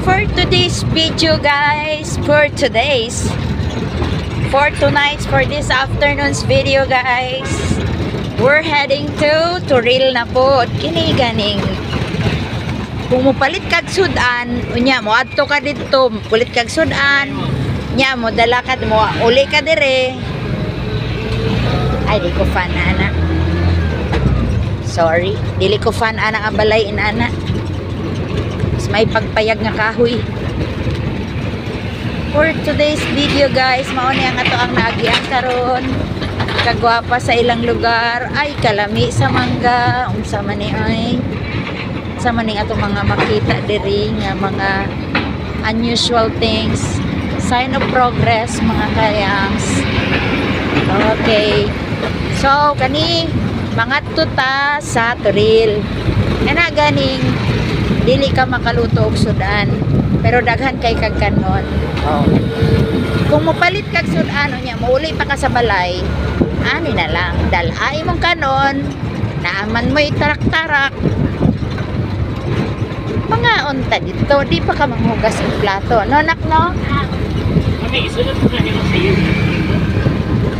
for today's video, guys. For tonight's, for this afternoon's video, guys. We're heading to Turil na po. Kini ganing. Kung mupalit kag sudan, unya mo adto ka dito, pulit kag sudan. Nya mo dala ka mo, uli ka dire. Ay, di ko fan ana. Sorry, dili ko fan ana nga balay inana. Mas may pagpayag nga kahoy. For today's video, guys, mao ni ang ato ang naagian karon. Kagwapa sa ilang lugar. Ay, kalami sa mangga. Unsa man ni ay. Sa maning ato mga makita diri nga mga unusual things. Sign of progress, mga kayangs. Okay. So, kani mga tuta sa Turil. Kana ganing dili ka makaluto og sudan, pero daghan kay kag kanon. Oh. Kung mopalit kag sudan nya, mauli pa ka sa balay. Ani na lang, dalay mong kanon, naaman mo itarak-tarak. Mga unta dito, di pa ka manghugas ng plato. No, nak, no? Mami, isunod ko na nila sa iyo.